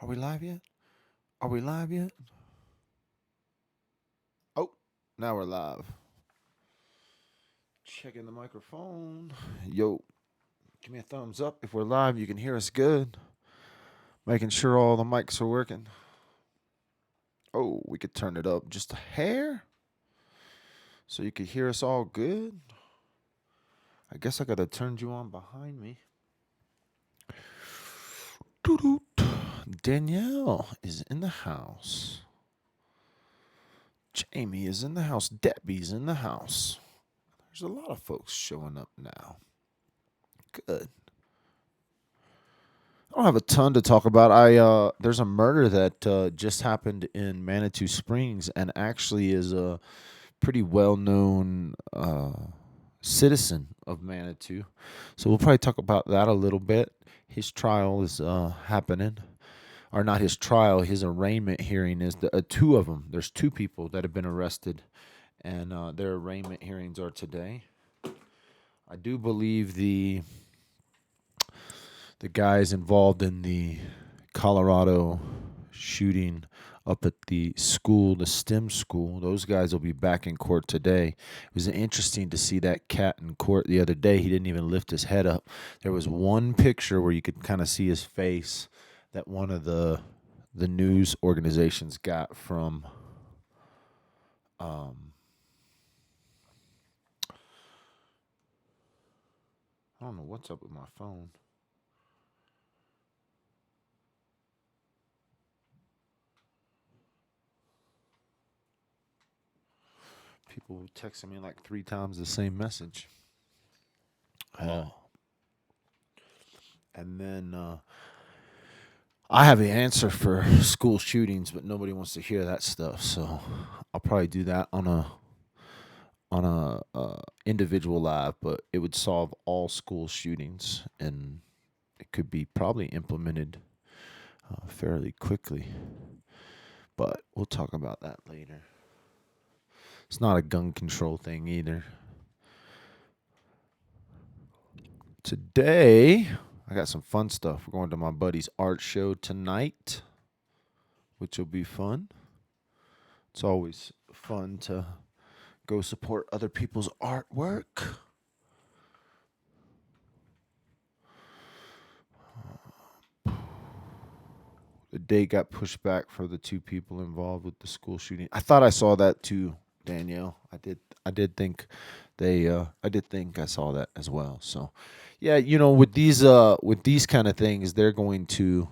Are we live yet? Are we live yet? Oh, now we're live. Checking the microphone. Yo, give me a thumbs up if we're live. You can hear us good. Making sure all the mics are working. Oh, we could turn it up just a hair so you could hear us all good. I guess I gotta turn you on behind me. Doo-doo. Danielle is in the house. Jamie is in the house. Debbie's in the house. There's a lot of folks showing up now. Good. I don't have a ton to talk about. There's a murder that just happened in Manitou Springs, and actually is a pretty well known citizen of Manitou. So we'll probably talk about that a little bit. His trial is happening, or not his trial. His arraignment hearing is two of them. There's two people that have been arrested, and their arraignment hearings are today. I do believe the guys involved in the Colorado shooting up at the school, the STEM school, those guys will be back in court today. It was interesting to see that cat in court the other day. He didn't even lift his head up. There was one picture where you could kind of see his face that one of the news organizations got from I don't know what's up with my phone. People texting me like 3 times the same message. And then I have the answer for school shootings, but nobody wants to hear that stuff. So I'll probably do that on a individual live, but it would solve all school shootings, and it could be probably implemented fairly quickly. But we'll talk about that later. It's not a gun control thing either. Today, I got some fun stuff. We're going to my buddy's art show tonight, which will be fun. It's always fun to go support other people's artwork. The date got pushed back for the two people involved with the school shooting. I thought I saw that too, Danielle. I did think I saw that as well. So, yeah, with these kind of things, they're going to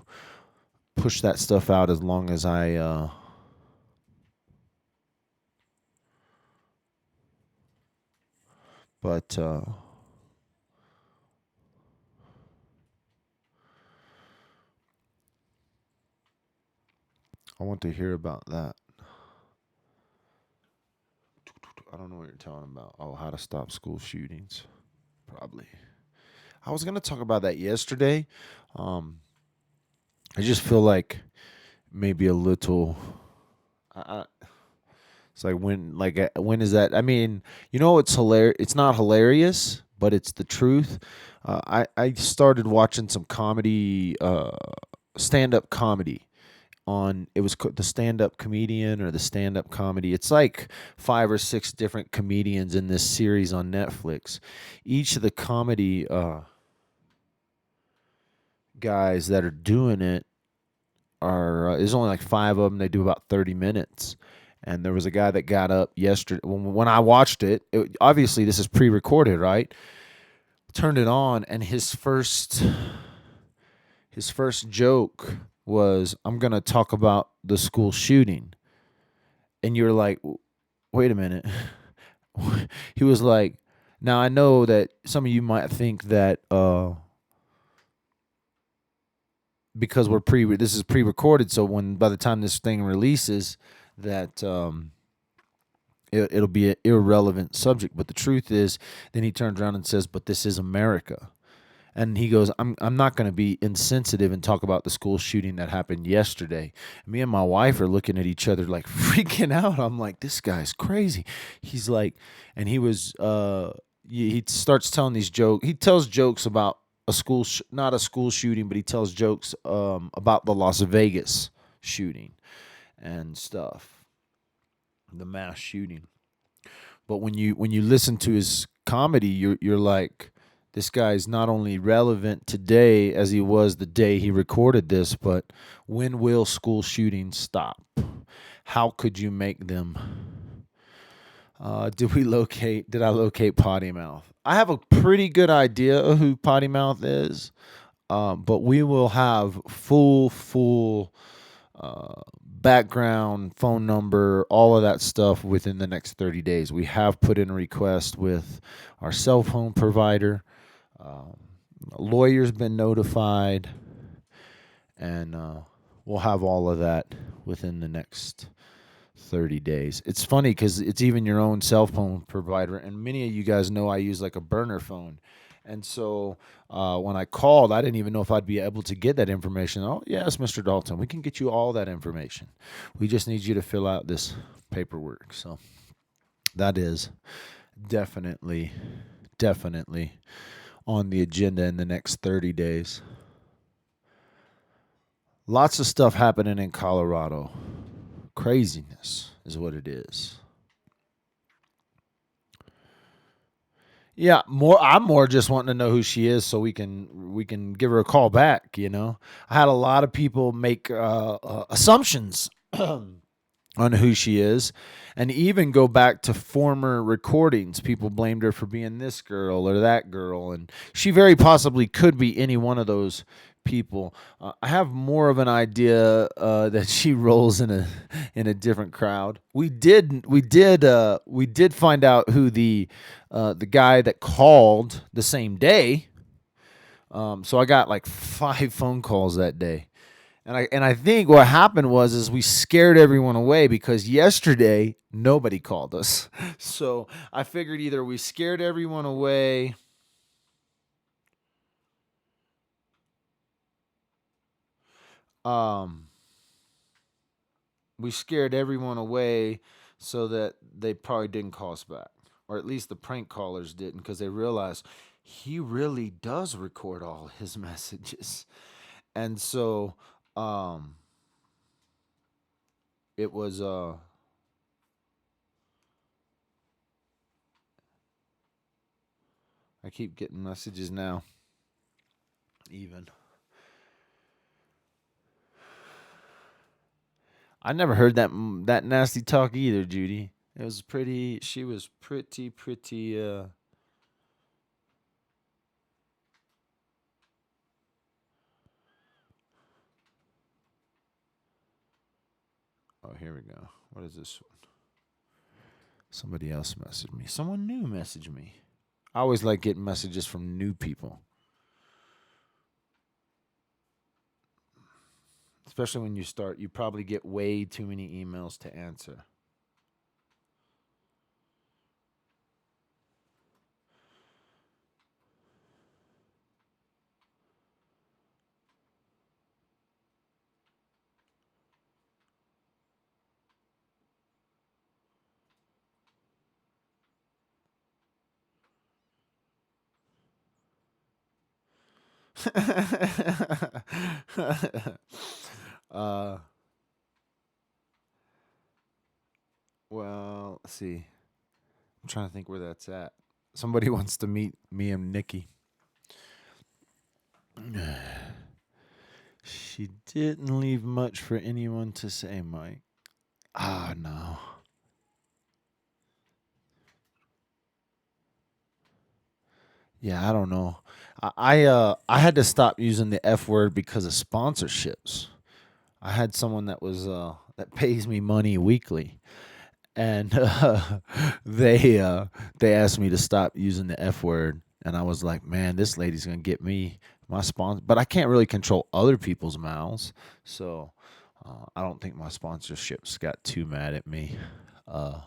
push that stuff out as long as I but I want to hear about that. I don't know what you're talking about. Oh, how to stop school shootings. Probably. I was gonna talk about that yesterday. I just feel like maybe a little. I, it's when is that? I mean, it's hilarious. It's not hilarious, but it's the truth. I started watching some comedy, stand up comedy on it was the stand up comedian or the stand up comedy. It's like 5 or 6 different comedians in this series on Netflix. Each of the comedy guys that are doing it are there's only like 5 of them. They do about 30 minutes. And there was a guy that got up yesterday when I watched it. Obviously this is pre-recorded, right? Turned it on, and his first joke was, "I'm gonna talk about the school shooting," and you're like, "Wait a minute." He was like, "Now I know that some of you might think that because this is pre-recorded, so by the time this thing releases, that it'll be an irrelevant subject." But the truth is, then he turns around and says, "But this is America." And he goes, I'm not going to be insensitive and talk about the school shooting that happened yesterday. Me and my wife are looking at each other like freaking out. I'm like, this guy's crazy. He's like, and he starts telling these jokes. He tells jokes about not a school shooting, but he tells jokes about the Las Vegas shooting and stuff, the mass shooting. But when you listen to his comedy, you're like, this guy's not only relevant today as he was the day he recorded this, but when will school shootings stop? How could you make them? Did I locate Potty Mouth? I have a pretty good idea of who Potty Mouth is, but we will have full background, phone number, all of that stuff within the next 30 days. We have put in a request with our cell phone provider. Um, Lawyer's been notified, and we'll have all of that within the next 30 days. It's funny because it's even your own cell phone provider, and many of you guys know I use like a burner phone. And so when I called, I didn't even know if I'd be able to get that information. Oh, yes, Mr. Dalton, we can get you all that information. We just need you to fill out this paperwork. So that is definitely on the agenda in the next 30 days. Lots of stuff happening in Colorado. Craziness is what it is. Yeah, I'm more just wanting to know who she is so we can give her a call back, you know. I had a lot of people make assumptions on who she is, and even go back to former recordings. People blamed her for being this girl or that girl, and she very possibly could be any one of those people. I have more of an idea that she rolls in a different crowd. We did find out who the guy that called the same day. So I got like 5 phone calls that day. And I think what happened was is we scared everyone away because yesterday nobody called us. So I figured either we scared everyone away, um, we scared everyone away so that they probably didn't call us back. Or at least the prank callers didn't because they realized he really does record all his messages. And so um it was I keep getting messages now even. I never heard that nasty talk either, Judy. It was pretty. She was pretty. Oh, here we go. What is this one? Somebody else messaged me. Someone new messaged me. I always like getting messages from new people, especially when you start. You probably get way too many emails to answer. uh, well, let's see. I'm trying to think where that's at. Somebody wants to meet me and Nikki. She didn't leave much for anyone to say, Mike. Ah, no. Yeah, I don't know. I had to stop using the F word because of sponsorships. I had someone that pays me money weekly, and they asked me to stop using the F word, and I was like, man, this lady's gonna get me my sponsor. But I can't really control other people's mouths, so I don't think my sponsorships got too mad at me uh,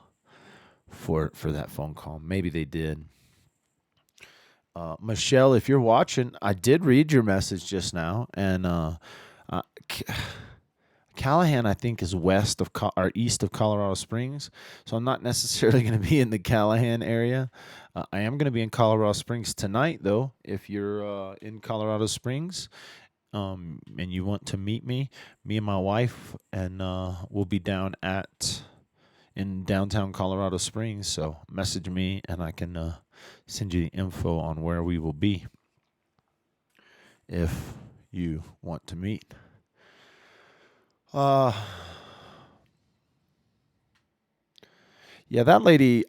for that phone call. Maybe they did. Michelle, if you're watching, I did read your message just now, and I Callahan, I think, is west of or east of Colorado Springs, so I'm not necessarily going to be in the Callahan area. I am going to be in Colorado Springs tonight, though. If you're in Colorado Springs, and you want to meet me and my wife, and we'll be down at in downtown Colorado Springs. So message me, and I can send you the info on where we will be if you want to meet. Uh, yeah, that lady.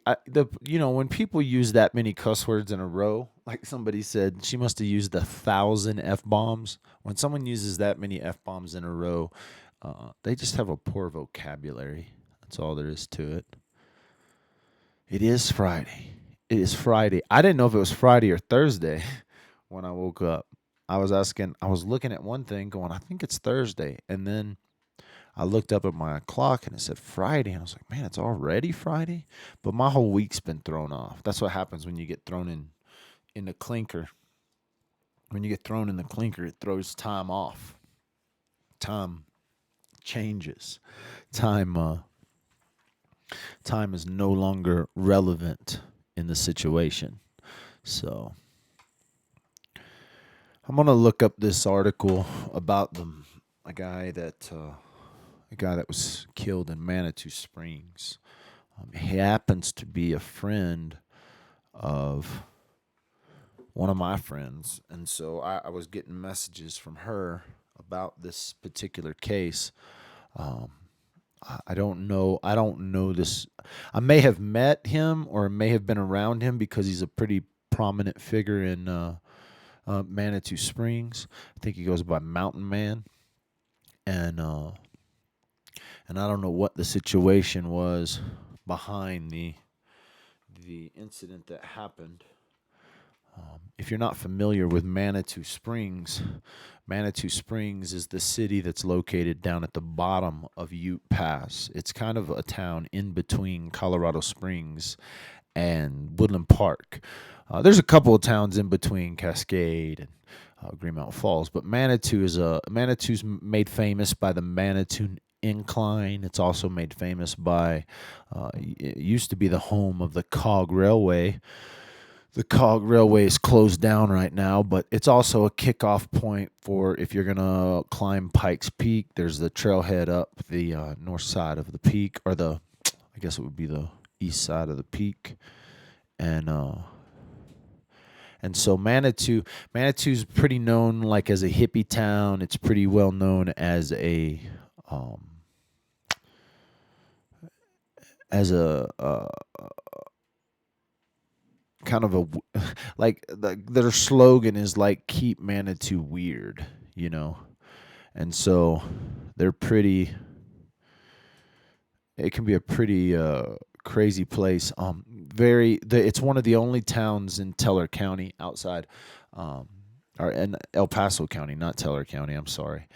When people use that many cuss words in a row, like somebody said, she must have used 1,000 f bombs. When someone uses that many f bombs in a row, they just have a poor vocabulary. That's all there is to it. It is Friday. It is Friday. I didn't know if it was Friday or Thursday when I woke up. I was looking at one thing going, I think it's Thursday. And then I looked up at my clock and it said Friday. And I was like, man, it's already Friday? But my whole week's been thrown off. That's what happens when you get thrown in the clinker. When you get thrown in the clinker, it throws time off. Time changes. Time time is no longer relevant in the situation. So I'm gonna look up this article about a guy that was killed in Manitou Springs. He happens to be a friend of one of my friends, and so I was getting messages from her about this particular case. Um, I don't know. I don't know this. I may have met him or may have been around him because he's a pretty prominent figure in Manitou Springs. I think he goes by Mountain Man, and and I don't know what the situation was behind the incident that happened. If you're not familiar with Manitou Springs is the city that's located down at the bottom of Ute Pass. It's kind of a town in between Colorado Springs and Woodland Park. There's a couple of towns in between Cascade and Green Mountain Falls, but Manitou's made famous by the Manitou Incline. It's also made famous by it used to be the home of the Cog Railway. The Cog Railway is closed down right now, but it's also a kickoff point for if you're gonna climb Pikes Peak. There's the trailhead up the north side of the peak, or I guess it would be the east side of the peak, and so Manitou's pretty known like as a hippie town. It's pretty well known as a um, as a kind of a like their slogan is like keep Manitou weird, you know, and so they're pretty. It can be a pretty crazy place. It's one of the only towns in Teller County outside, or in El Paso County, not Teller County. I'm sorry.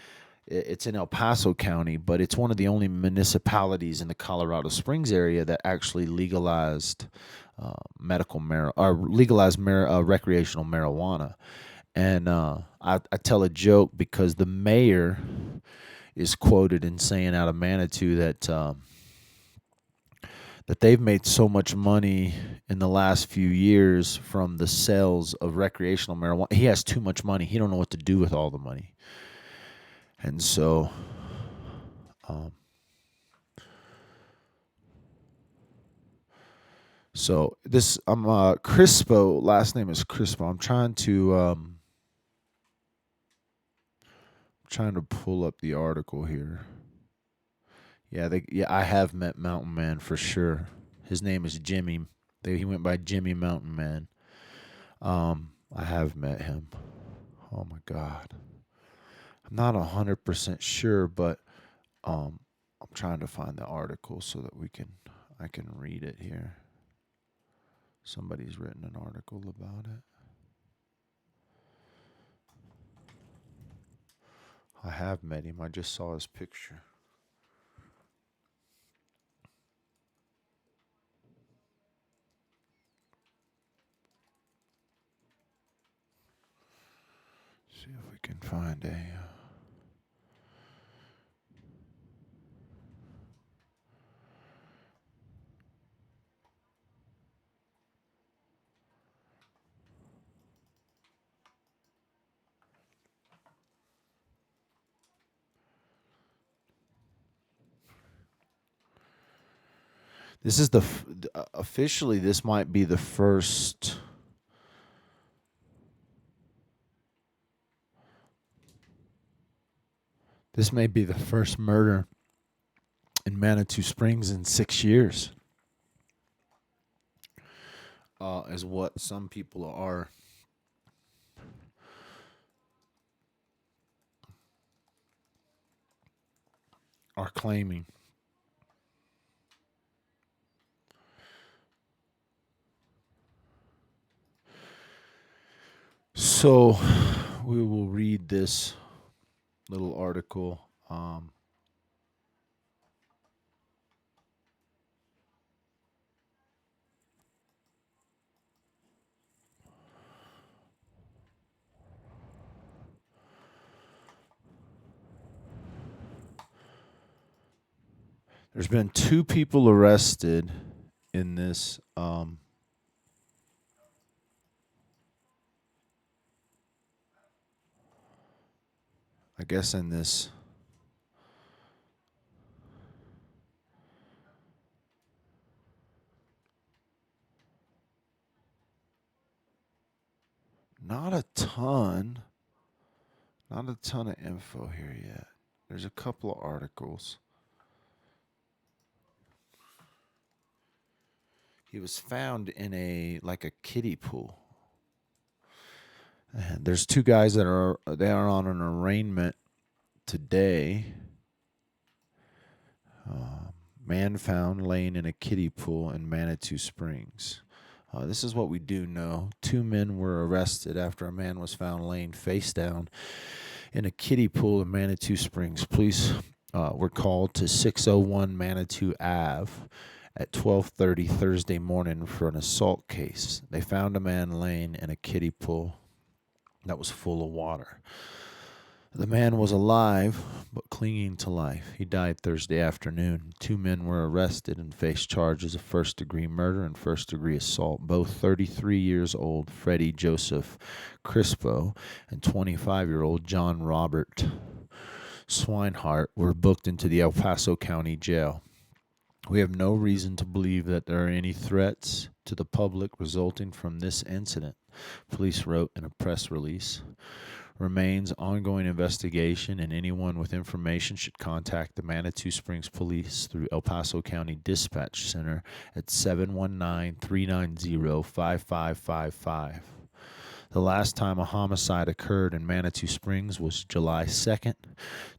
It's in El Paso County, but it's one of the only municipalities in the Colorado Springs area that actually legalized recreational marijuana. And I tell a joke because the mayor is quoted in saying out of Manitou that they've made so much money in the last few years from the sales of recreational marijuana. He has too much money. He don't know what to do with all the money. And so this I'm Crispo, last name is Crispo. I'm trying to pull up the article here. Yeah, I have met Mountain Man for sure. His name is Jimmy. He went by Jimmy Mountain Man. I have met him. Oh my God. I'm not 100% sure, but I'm trying to find the article so that I can read it here. Somebody's written an article about it. I have met him. I just saw his picture. See if we can find a. This is officially this might be the first. This may be the first murder in Manitou Springs in 6 years, is what some people are claiming. So we will read this little article. There's been 2 people arrested in this. I guess in this. Not a ton. Not a ton of info here yet. There's a couple of articles. He was found in a kiddie pool. And there's 2 guys that are on an arraignment today. Man found laying in a kiddie pool in Manitou Springs. This is what we do know. 2 men were arrested after a man was found laying face down in a kiddie pool in Manitou Springs. Police were called to 601 Manitou Ave at 12:30 Thursday morning for an assault case. They found a man laying in a kiddie pool that was full of water. The man was alive, but clinging to life. He died Thursday afternoon. 2 men were arrested and faced charges of first-degree murder and first-degree assault. Both 33 years old Freddie Joseph Crispo and 25-year-old John Robert Swinehart were booked into the El Paso County Jail. We have no reason to believe that there are any threats to the public resulting from this incident, police wrote in a press release. Remains ongoing investigation, and anyone with information should contact the Manitou Springs Police through El Paso County Dispatch Center at 719-390-5555. The last time a homicide occurred in Manitou Springs was July 2nd,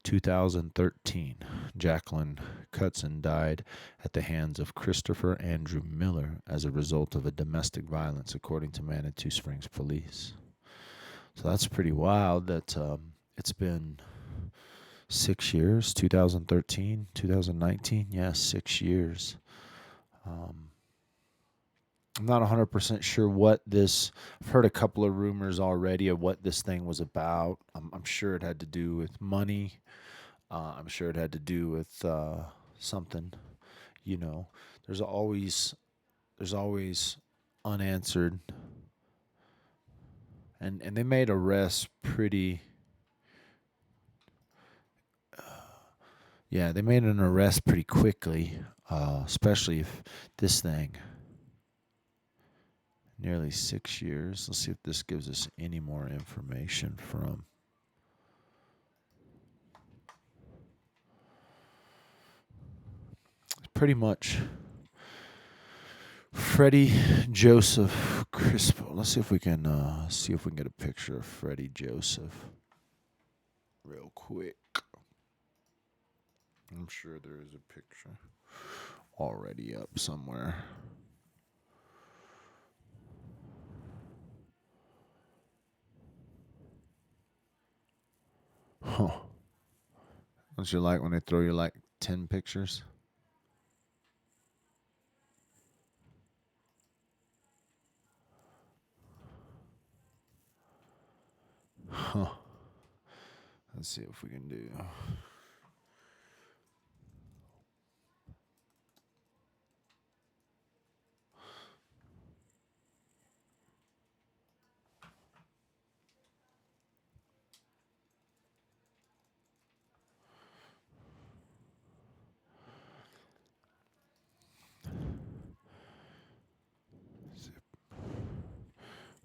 2013. Jacqueline Cutson died at the hands of Christopher Andrew Miller as a result of a domestic violence, according to Manitou Springs Police. So that's pretty wild that it's been 6 years, 2013, 2019. Yeah, 6 years. I'm not 100% sure what this. I've heard a couple of rumors already of what this thing was about. I'm sure it had to do with money. I'm sure it had to do with something. There's always unanswered. And they made arrests pretty. Yeah, they made an arrest pretty quickly, especially if this thing. Nearly 6 years. Let's see if this gives us any more information from. Pretty much Freddie Joseph Crispo. Let's see if we can get a picture of Freddie Joseph real quick. I'm sure there is a picture already up somewhere. Huh. Don't you like when they throw you 10 pictures? Huh. Let's see if we can do.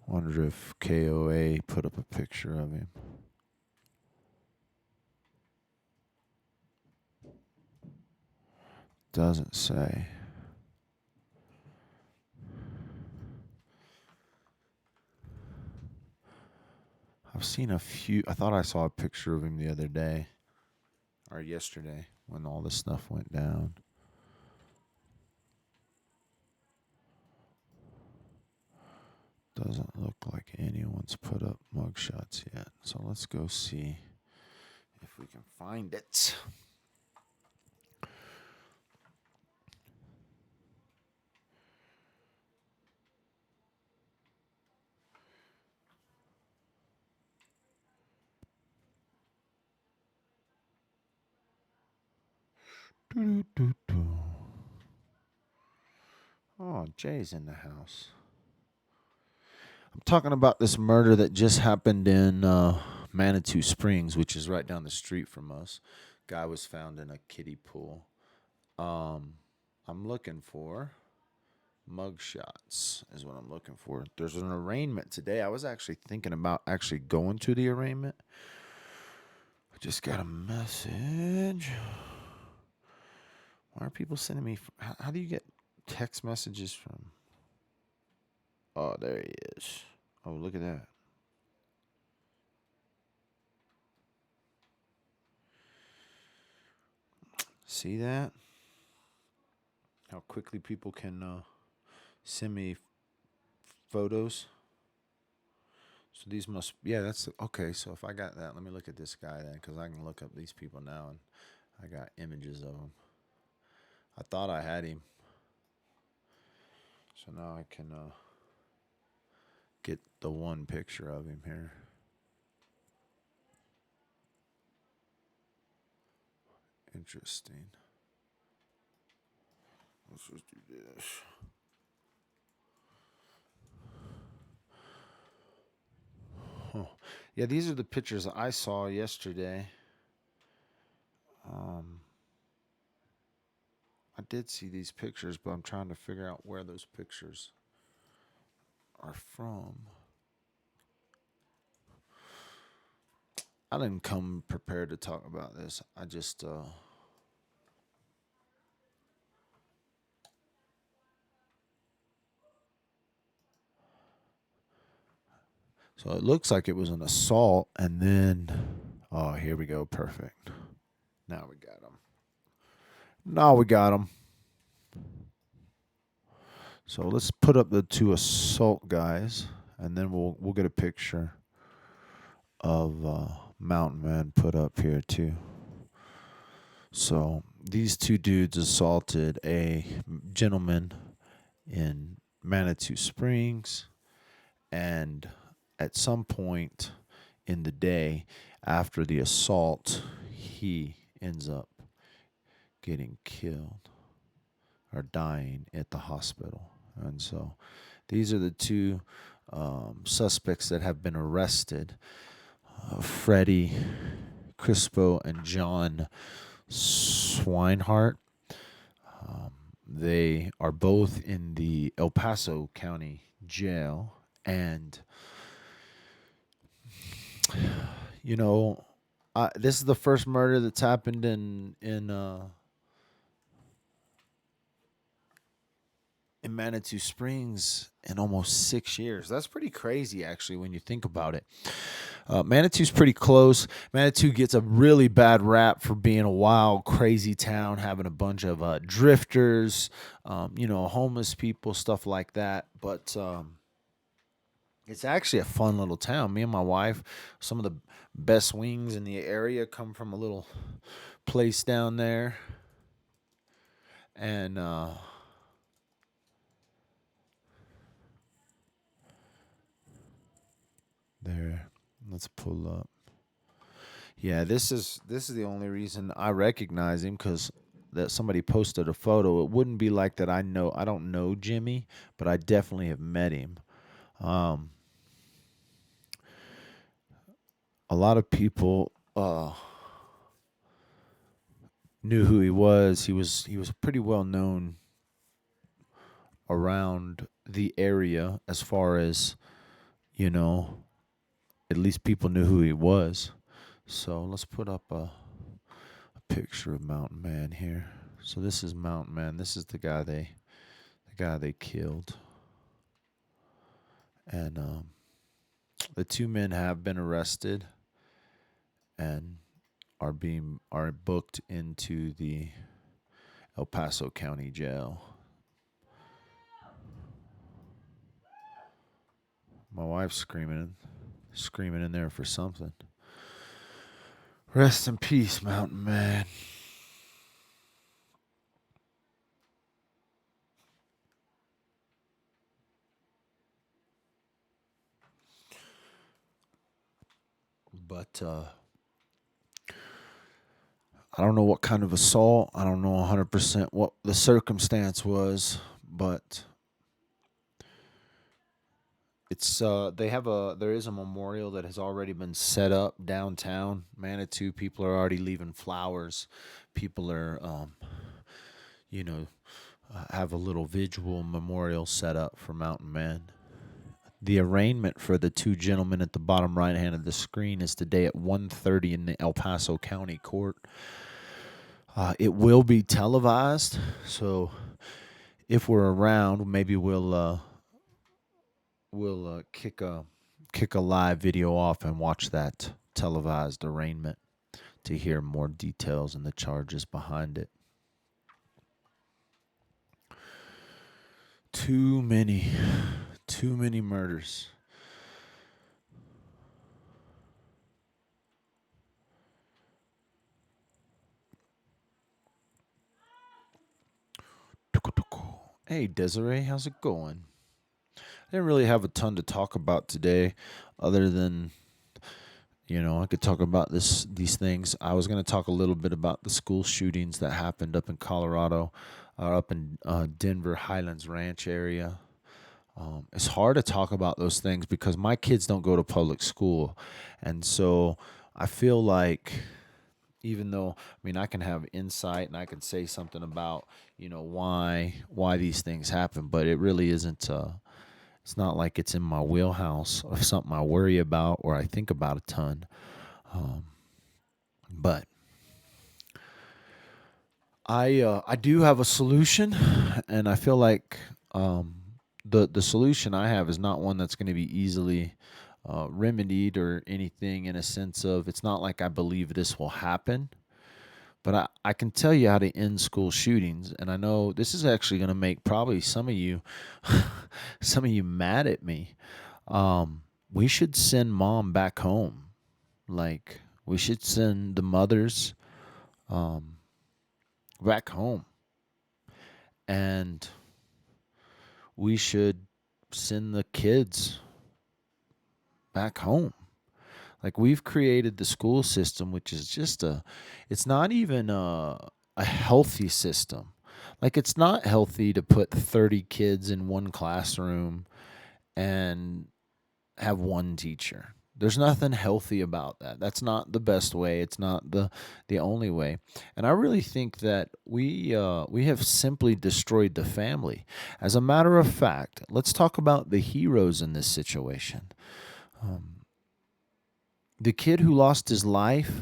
Wonder if KOA put up a picture of him. Doesn't say. I've seen a few. I thought I saw a picture of him the other day or yesterday when all this stuff went down. Doesn't look like anyone's put up mugshots yet. So let's go see if we can find it. Doo-doo-doo-doo. Oh, Jay's in the house. I'm talking about this murder that just happened in Manitou Springs, which is right down the street from us. Guy was found in a kiddie pool. I'm looking for mugshots is what I'm looking for. There's an arraignment today. I was actually thinking about actually going to the arraignment. I just got a message. Why are people sending me? How do you get text messages from? Oh, there he is. Oh, look at that. See that? How quickly people can send me photos. So these must, yeah, that's okay. So if I got that, let me look at this guy then, because I can look up these people now, and I got images of him. I thought I had him, so now I can get the one picture of him here. Interesting. Let's just do this. Huh. Yeah, these are the pictures I saw yesterday. I did see these pictures, but I'm trying to figure out where those pictures are from. I didn't come prepared to talk about this. I just so it looks like it was an assault, and then oh, here we go, perfect. Now we got him. Now we got him. So let's put up the two assault guys, and then we'll get a picture of Mountain Man put up here too. So these two dudes assaulted a gentleman in Manitou Springs, and at some point in the day after the assault, he ends up getting killed or dying at the hospital. And so these are the two suspects that have been arrested. Freddie Crispo and John Swinehart. They are both in the El Paso County Jail. And, you know, this is the first murder that's happened in Manitou Springs in almost 6 years. That's pretty crazy, actually, when you think about it. Manitou's pretty close. Manitou gets a really bad rap for being a wild, crazy town, having a bunch of drifters, homeless people, stuff like that. But it's actually a fun little town. Me and my wife, some of the best wings in the area come from a little place down there. And there, let's pull up. Yeah, this is the only reason I recognize him, because that somebody posted a photo. It wouldn't be like that. I don't know Jimmy, but I definitely have met him. A lot of people knew who he was. He was pretty well known around the area as far as you know, at least people knew who he was. So let's put up a picture of Mountain Man here. So this is Mountain Man. This is the guy they killed, and the two men have been arrested and are booked into the El Paso County Jail. My wife's screaming in there for something. Rest in peace, Mountain Man. But I don't know what kind of assault. I don't know 100% what the circumstance was, but it's there is a memorial that has already been set up downtown Manitou. People are already leaving flowers. People are you know have a little visual memorial set up for Mountain Man. The arraignment for the two gentlemen at the bottom right hand of the screen is today at 1:30 in the El Paso County Court. It will be televised, so if we're around, maybe we'll kick a live video off and watch that televised arraignment to hear more details and the charges behind it. Too many murders. Hey Desiree, how's it going? I didn't really have a ton to talk about today, other than I could talk about these things. I was going to talk a little bit about the school shootings that happened up in Colorado, up in Denver Highlands Ranch area. It's hard to talk about those things because my kids don't go to public school, and so I feel like even though I can have insight and I can say something about why these things happen, but it really isn't. It's not like it's in my wheelhouse or something I worry about or I think about a ton. Um, but I do have a solution, and I feel like the solution I have is not one that's going to be easily remedied or anything, in a sense of it's not like I believe this will happen. But I can tell you how to end school shootings, and I know this is actually going to make probably some of you some of you mad at me. We should send mom back home. Like, we should send the mothers um, back home, and we should send the kids back home. Like, we've created the school system, which is just it's not even a healthy system. Like, it's not healthy to put 30 kids in one classroom and have one teacher. There's nothing healthy about that. That's not the best way. It's not the only way. And I really think that we have simply destroyed the family. As a matter of fact, let's talk about the heroes in this situation. Um, the kid who lost his life,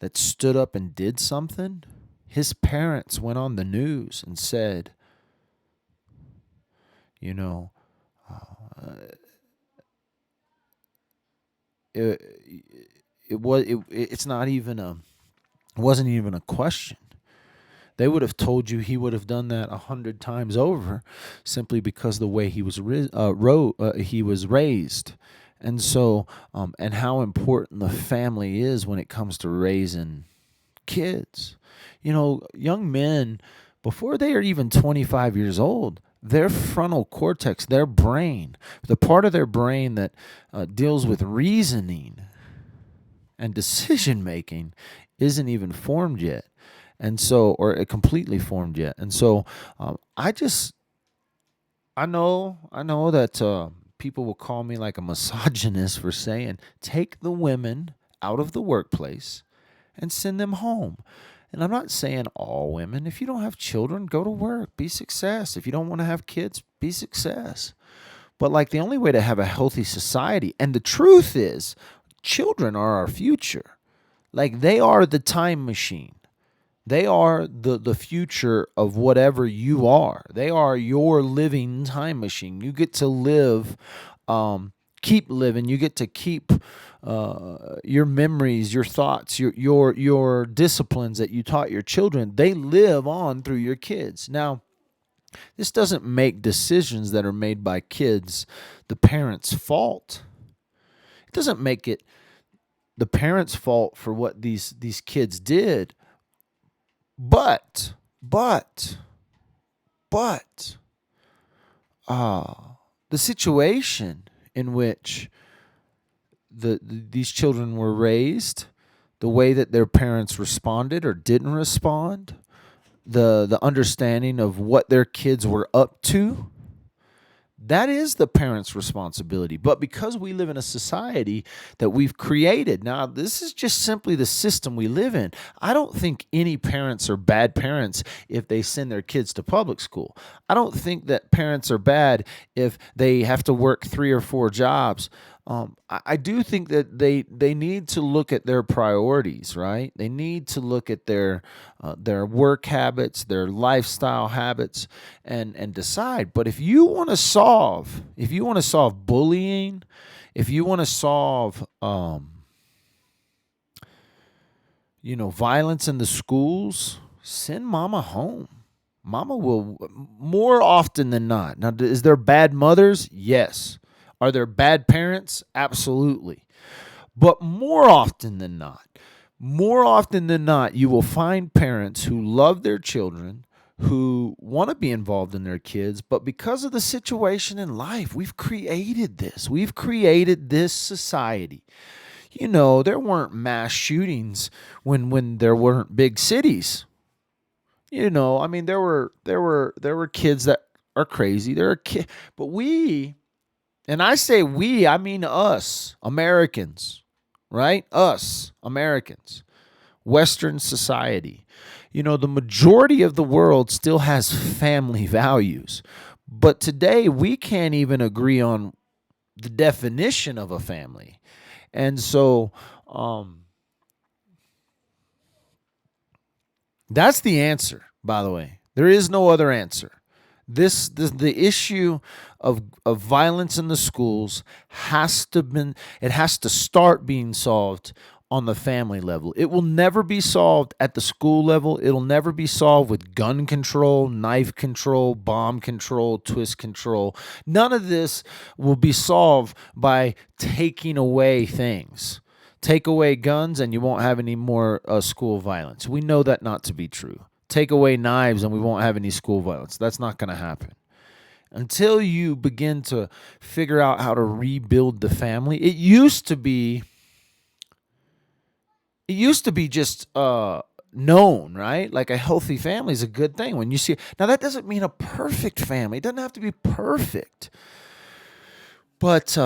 that stood up and did something, his parents went on the news and said, you know, uh, it, it's not even it wasn't even a question. They would have told you he would have done that 100 times over, simply because the way he was he was raised, and so and how important the family is when it comes to raising kids. Young men, before they are even 25 years old, their frontal cortex, their brain, the part of their brain that deals with reasoning and decision making, isn't even formed yet. And so, or it completely formed yet. And so, I know that people will call me like a misogynist for saying, take the women out of the workplace and send them home. And I'm not saying all women. If you don't have children, go to work, be success. If you don't want to have kids, be success. But like the only way to have a healthy society, and the truth is, children are our future. Like they are the time machine. They are the future of whatever you are. They are your living time machine. You get to live, keep living. You get to keep your memories, your thoughts, your disciplines that you taught your children. They live on through your kids. Now, this doesn't make decisions that are made by kids the parents' fault. It doesn't make it the parents' fault for what these kids did. But, but, but, uh, the situation in which these children were raised, the way that their parents responded or didn't respond, the understanding of what their kids were up to, that is the parents' responsibility. But because we live in a society that we've created, now this is just simply the system we live in. I don't think any parents are bad parents if they send their kids to public school. I don't think that parents are bad if they have to work 3 or 4 jobs. I do think that they need to look at their priorities, right? They need to look at their work habits, their lifestyle habits, and decide. But if you want to solve bullying, if you want to solve violence in the schools, send mama home. Mama will, more often than not. Now, is there bad mothers? Yes. Are there bad parents? Absolutely. But more often than not, you will find parents who love their children, who want to be involved in their kids, but because of the situation in life, we've created this. We've created this society. There weren't mass shootings when there weren't big cities. There were kids that are crazy. There are kids, but and I say we, I mean us, Americans, right? Us, Americans, Western society. The majority of the world still has family values. But today, we can't even agree on the definition of a family. And so, that's the answer, by the way. There is no other answer. The issue of violence in the schools has to start being solved on the family level. It will never be solved at the school level. It'll never be solved with gun control, knife control, bomb control, twist control. None of this will be solved by taking away things. Take away guns and you won't have any more school violence. We know that not to be true. Take away knives and we won't have any school violence. That's not going to happen. Until you begin to figure out how to rebuild the family. It used to be just known, right? Like a healthy family is a good thing. When you see, now that doesn't mean a perfect family. It doesn't have to be perfect. But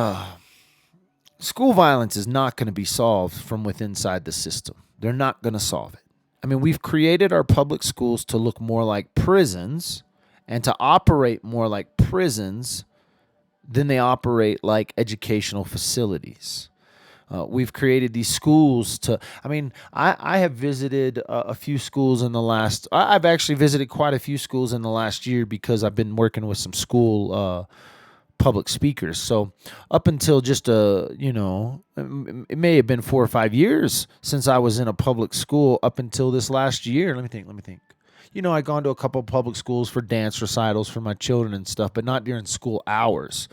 school violence is not going to be solved from within inside the system. They're not going to solve it. We've created our public schools to look more like prisons and to operate more like prisons than they operate like educational facilities. We've created these schools I have visited a few schools in the last, I've actually visited quite a few schools in the last year because I've been working with some school public speakers. So up until just it may have been 4 or 5 years since I was in a public school up until this last year. Let me think. I'd gone to a couple of public schools for dance recitals for my children and stuff, but not during school hours.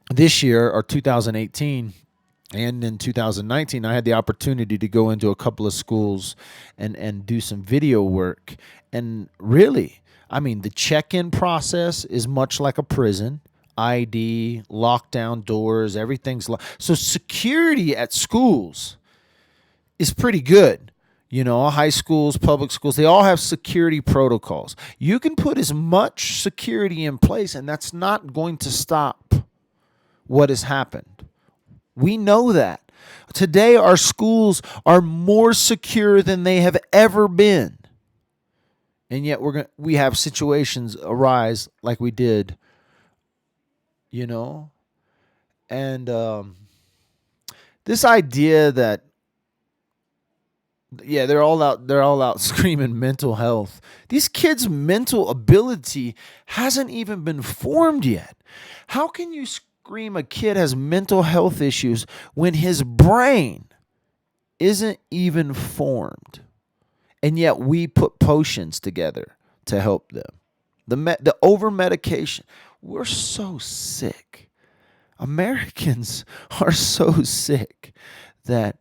This year, or 2018, and in 2019, I had the opportunity to go into a couple of schools and do some video work. And really, the check-in process is much like a prison. ID, lockdown doors, everything's so security at schools is pretty good. High schools, public schools, they all have security protocols. You can put as much security in place, and that's not going to stop what has happened. We know that. Today, our schools are more secure than they have ever been. And yet we have situations arise like we did you know? And this idea that, yeah, they're all out screaming mental health. These kids' mental ability hasn't even been formed yet. How can you scream a kid has mental health issues when his brain isn't even formed? And yet we put potions together to help them. The over medication. We're so sick. Americans are so sick that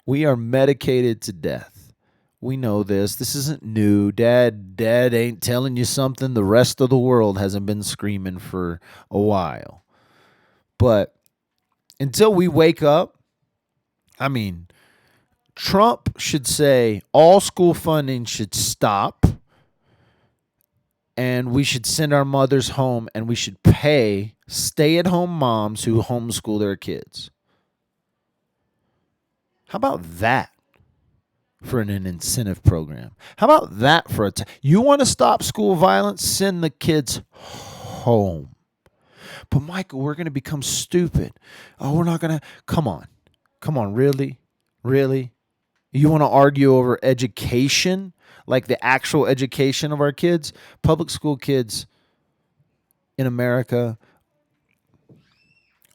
we are medicated to death. We know this. This isn't new. Dad ain't telling you something the rest of the world hasn't been screaming for a while. But until we wake up, I mean, Trump should say all school funding should stop and we should send our mothers home and we should pay stay-at-home moms who homeschool their kids. How about that for an incentive program? How about that for you want to stop school violence? Send the kids home. But Michael, we're going to become stupid. Oh, we're not going to. Come on, really? You want to argue over education, like the actual education of our kids? Public school kids in America,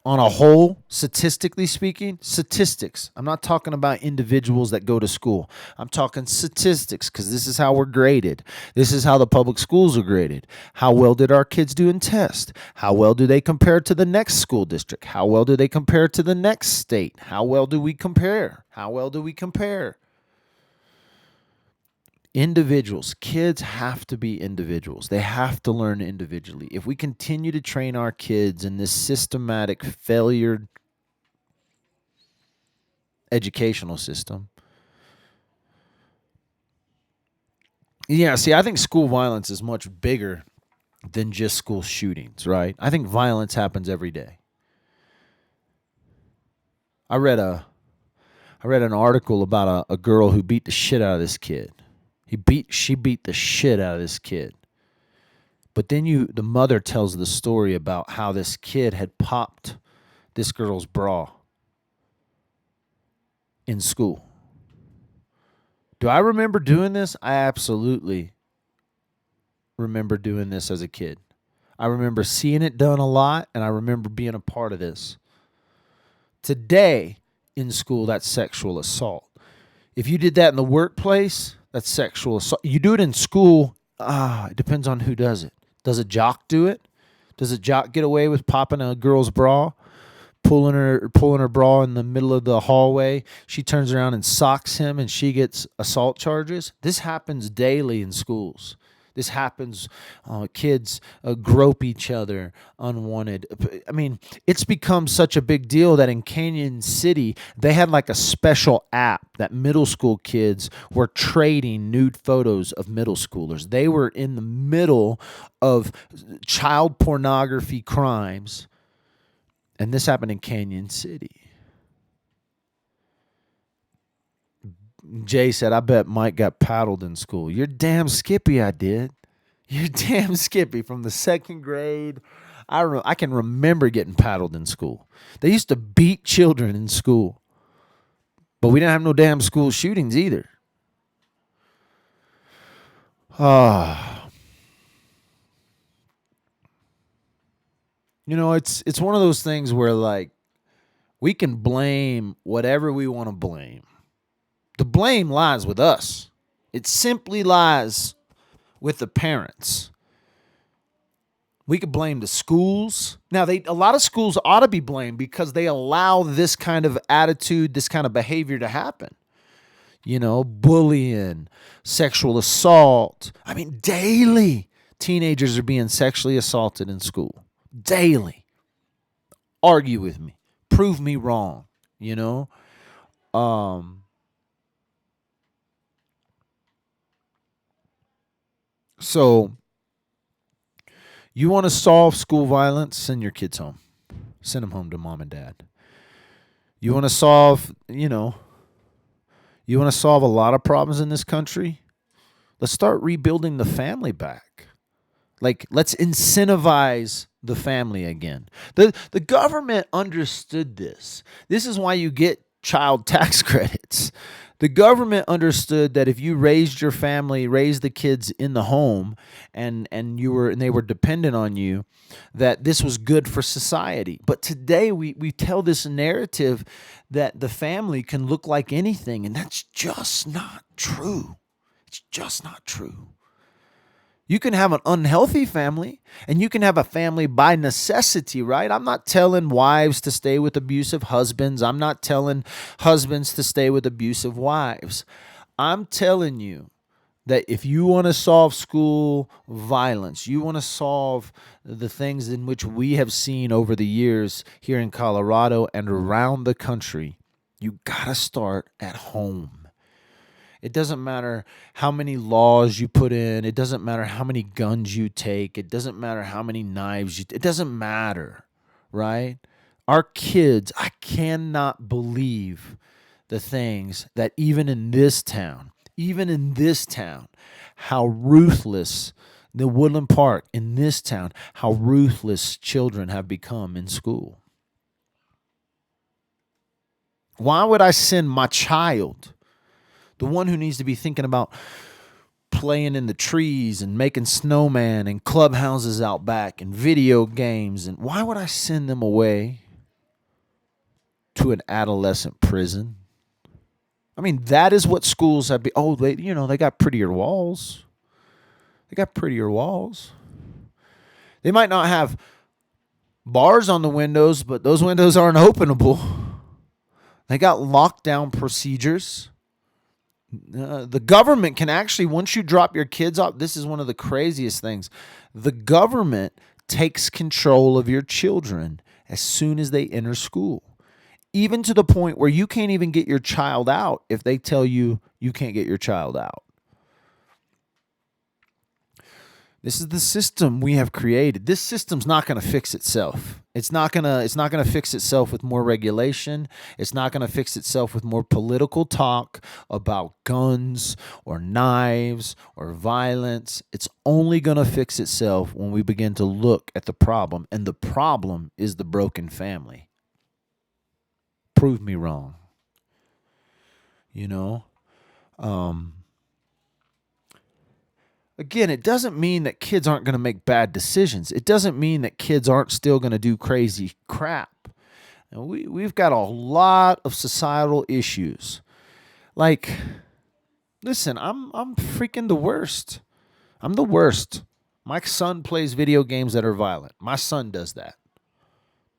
on a whole, statistically speaking, statistics. I'm not talking about individuals that go to school. I'm talking statistics because this is how we're graded. This is how the public schools are graded. How well did our kids do in tests? How well do they compare to the next school district? How well do they compare to the next state? How well do we compare? Individuals, kids have to be individuals. They have to learn individually. If we continue to train our kids in this systematic failure educational system, yeah, see, I think school violence is much bigger than just school shootings, right? I think violence happens every day. I read an article about a girl who beat the shit out of this kid. She beat the shit out of this kid. But then the mother tells the story about how this kid had popped this girl's bra in school. Do I remember doing this? I absolutely remember doing this as a kid. I remember seeing it done a lot, and I remember being a part of this. Today, in school, that's sexual assault. If you did that in the workplace, that's sexual assault. You do it in school, it depends on who does it. Does a jock do it? Does a jock get away with popping a girl's bra, pulling her bra in the middle of the hallway? She turns around and socks him and she gets assault charges. This happens daily in schools. This happens. Kids grope each other unwanted. I mean, it's become such a big deal that in Canyon City, they had like a special app that middle school kids were trading nude photos of middle schoolers. They were in the middle of child pornography crimes. And this happened in Canyon City. Jay said, I bet Mike got paddled in school. You're damn skippy, I did. You're damn skippy from the second grade. I can remember getting paddled in school. They used to beat children in school. But we didn't have no damn school shootings either. It's one of those things where, like, we can blame whatever we want to blame. The blame lies with us. It simply lies with the parents. We could blame the schools. Now, a lot of schools ought to be blamed because they allow this kind of attitude, this kind of behavior to happen. Bullying, sexual assault. I mean, daily teenagers are being sexually assaulted in school. Daily. Argue with me. Prove me wrong. So you want to solve school violence? Send your kids home. Send them home to mom and dad. You want to solve, you want to solve a lot of problems in this country? Let's start rebuilding the family back. Like, let's incentivize the family again. The government understood this. This is why you get child tax credits. The government understood that if you raised your family, raised the kids in the home, and they were dependent on you, that this was good for society. But today we tell this narrative that the family can look like anything, and that's just not true. It's just not true. You can have an unhealthy family, and you can have a family by necessity, right? I'm not telling wives to stay with abusive husbands. I'm not telling husbands to stay with abusive wives. I'm telling you that if you want to solve school violence, you want to solve the things in which we have seen over the years here in Colorado and around the country, you got to start at home. It doesn't matter how many laws you put in. It doesn't matter how many guns you take. It doesn't matter how many knives it doesn't matter, right? Our kids, I cannot believe the things that even in this town, how ruthless the Woodland Park in this town, how ruthless children have become in school. Why would I send my child, the one who needs to be thinking about playing in the trees and making snowman and clubhouses out back and video games, and why would I send them away to an adolescent prison? I mean, that is what schools have been. Oh, they got prettier walls. They got prettier walls. They might not have bars on the windows, but those windows aren't openable. They got lockdown procedures. The government can actually, once you drop your kids off, this is one of the craziest things. The government takes control of your children as soon as they enter school, even to the point where you can't even get your child out if they tell you you can't get your child out. This is the system we have created. This system's not going to fix itself. It's not going to fix itself with more regulation. It's not going to fix itself with more political talk about guns or knives or violence. It's only going to fix itself when we begin to look at the problem, and the problem is the broken family. Prove me wrong. Again, it doesn't mean that kids aren't going to make bad decisions. It doesn't mean that kids aren't still going to do crazy crap. And we've got a lot of societal issues. Like, listen, I'm freaking the worst. I'm the worst. My son plays video games that are violent. My son does that.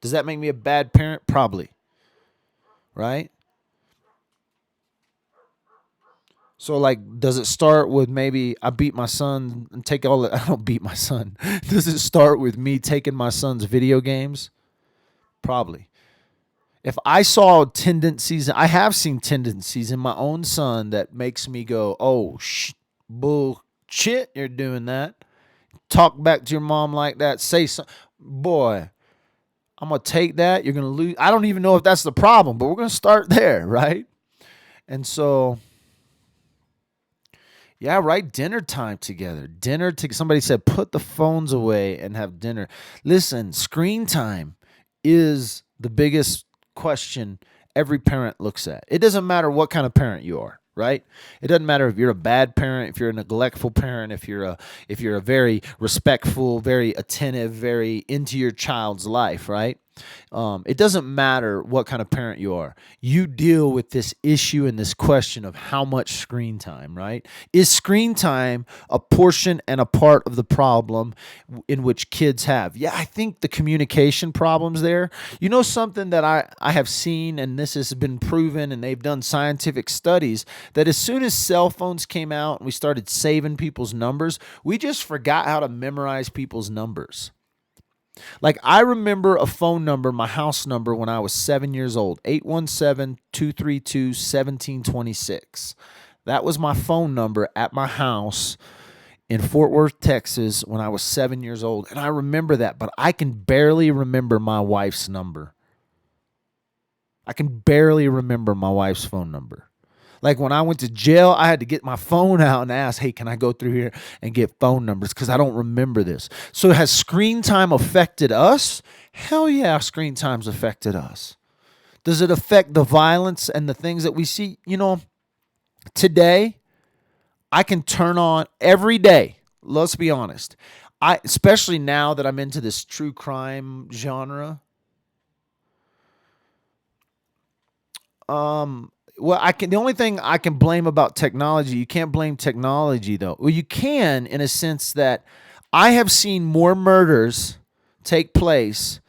Does that make me a bad parent? Probably. Right? So, like, does it start with maybe I beat my son and take all the... I don't beat my son. Does it start with me taking my son's video games? Probably. If I saw tendencies, I have seen tendencies in my own son that makes me go, oh, bullshit, you're doing that. Talk back to your mom like that. Say something. Boy, I'm going to take that. You're going to lose. I don't even know if that's the problem, but we're going to start there, right? And so... yeah, right. Dinner time together. Somebody said, put the phones away and have dinner. Listen, screen time is the biggest question every parent looks at. It doesn't matter what kind of parent you are, right? It doesn't matter if you're a bad parent, if you're a neglectful parent, if you're a very respectful, very attentive, very into your child's life, right? It doesn't matter what kind of parent you are. You deal with this issue and this question of how much screen time, right? Is screen time a portion and a part of the problem in which kids have? Yeah, I think the communication problems there. You know, something that I have seen, and this has been proven, and they've done scientific studies, that as soon as cell phones came out and we started saving people's numbers, we just forgot how to memorize people's numbers. Like, I remember a phone number, my house number, when I was 7 years old, 817-232-1726. That was my phone number at my house in Fort Worth, Texas, when I was 7 years old. And I remember that, but I can barely remember my wife's number. I can barely remember my wife's phone number. Like when I went to jail, I had to get my phone out and ask, hey, can I go through here and get phone numbers? Because I don't remember this. So has screen time affected us? Hell yeah, screen time's affected us. Does it affect the violence and the things that we see? Today, I can turn on every day. Let's be honest. Especially now that I'm into this true crime genre. Well, the only thing I can blame about technology, you can't blame technology though. Well, you can in a sense that I have seen more murders take place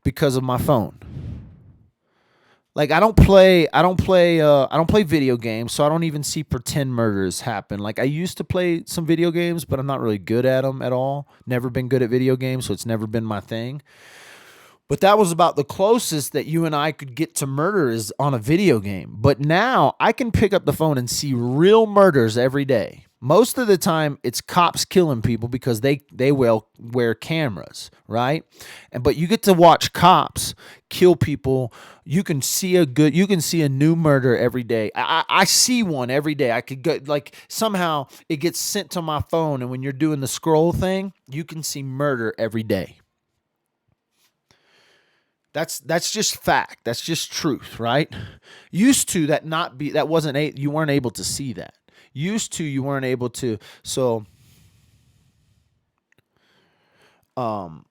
because of my phone. Like I don't play video games, so I don't even see pretend murders happen. Like I used to play some video games, but I'm not really good at them at all. Never been good at video games, so it's never been my thing. But that was about the closest that you and I could get to murder is on a video game. But now I can pick up the phone and see real murders every day. Most of the time, it's cops killing people because they will wear cameras, right? But you get to watch cops kill people. You can see a new murder every day. I see one every day. I could go like somehow it gets sent to my phone, and when you're doing the scroll thing, you can see murder every day. That's just fact. That's just truth, right? Used to that wasn't you weren't able to see that. Used to you weren't able to. So um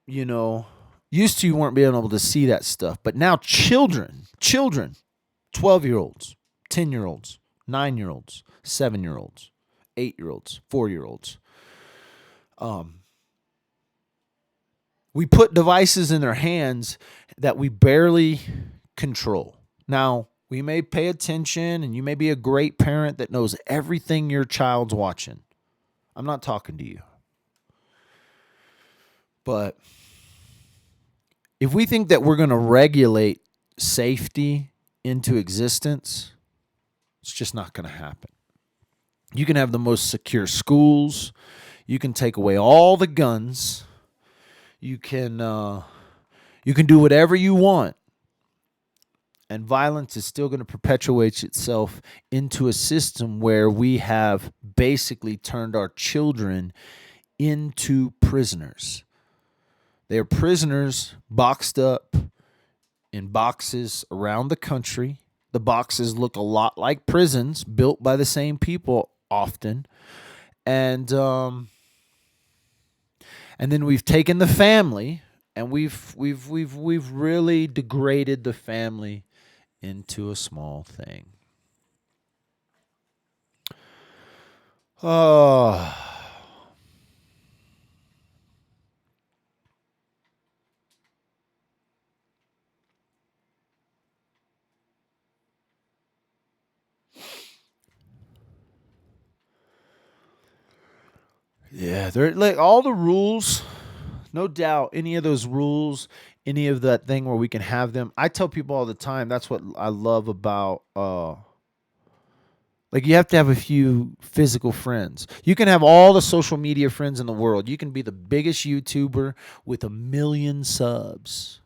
you know, used to you weren't being able to see that stuff. But now children, 12-year-olds, 10-year-olds, 9-year-olds, 7-year-olds, 8-year-olds, 4-year-olds. Um we put devices in their hands that we barely control. Now, we may pay attention and you may be a great parent that knows everything your child's watching. I'm not talking to you. But if we think that we're going to regulate safety into existence, it's just not going to happen. You can have the most secure schools. You can take away all the guns. You can do whatever you want, and violence is still going to perpetuate itself into a system where we have basically turned our children into prisoners. They're prisoners boxed up in boxes around the country. The boxes look a lot like prisons built by the same people often. And then we've taken the family and we've really degraded the family into a small thing. Oh. Yeah, they're like all the rules, no doubt, any of those rules, any of that thing where we can have them. I tell people all the time, that's what I love about like you have to have a few physical friends. You can have all the social media friends in the world. You can be the biggest YouTuber with 1 million subs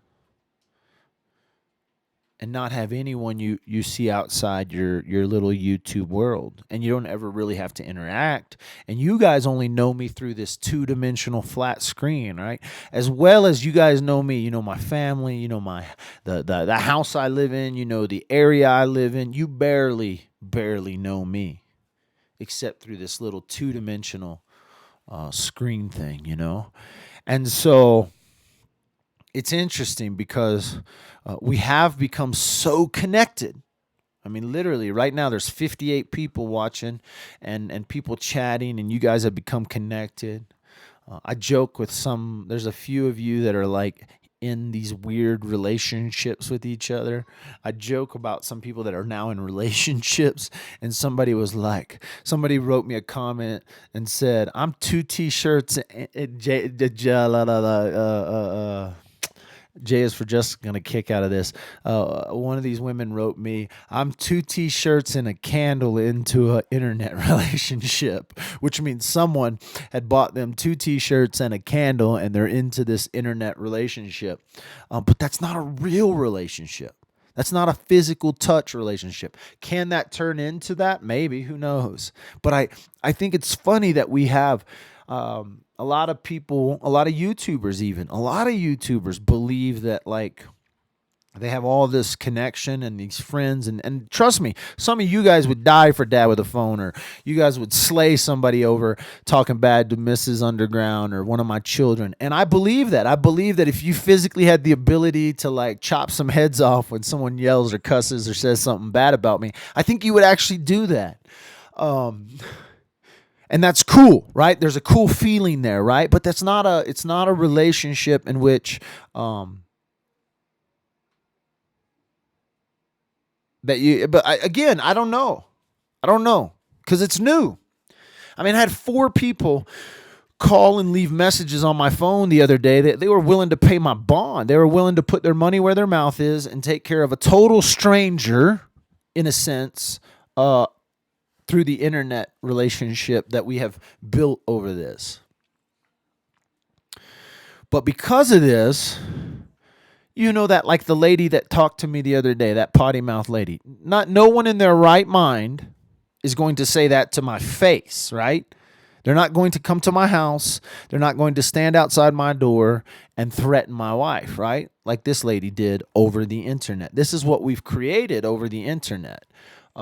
and not have anyone you see outside your little YouTube world, and you don't ever really have to interact. And you guys only know me through this two-dimensional flat screen, right? As well as you guys know me, you know my family, you know my the house I live in, you know the area I live in. You barely know me except through this little two-dimensional screen thing, you know. And so it's interesting because we have become so connected. I mean, literally, right now there's 58 people watching and people chatting, and you guys have become connected. I joke with there's a few of you that are like in these weird relationships with each other. I joke about some people that are now in relationships, and somebody wrote me a comment and said, I'm two t-shirts Jay is for just gonna kick out of this. One of these women wrote me, "I'm two T-shirts and a candle into an internet relationship," which means someone had bought them two T-shirts and a candle, and they're into this internet relationship. But that's not a real relationship. That's not a physical touch relationship. Can that turn into that? Maybe. Who knows? But I think it's funny that we have a lot of people, a lot of YouTubers, even a lot of YouTubers believe that like they have all this connection and these friends, and trust me, some of you guys would die for Dad with a Phone, or you guys would slay somebody over talking bad to Mrs. Underground or one of my children. And I believe that. I believe that if you physically had the ability to like chop some heads off when someone yells or cusses or says something bad about me, I think you would actually do that. And that's cool, right? There's a cool feeling there, right? But it's not a relationship in which again, I don't know. I don't know because it's new. I mean, I had 4 people call and leave messages on my phone the other day that they were willing to pay my bond. They were willing to put their money where their mouth is and take care of a total stranger, in a sense, through the internet relationship that we have built over this. But because of this, you know that like the lady that talked to me the other day, that potty mouth lady. No one in their right mind is going to say that to my face, right? They're not going to come to my house. They're not going to stand outside my door and threaten my wife, right? Like this lady did over the internet. This is what we've created over the internet.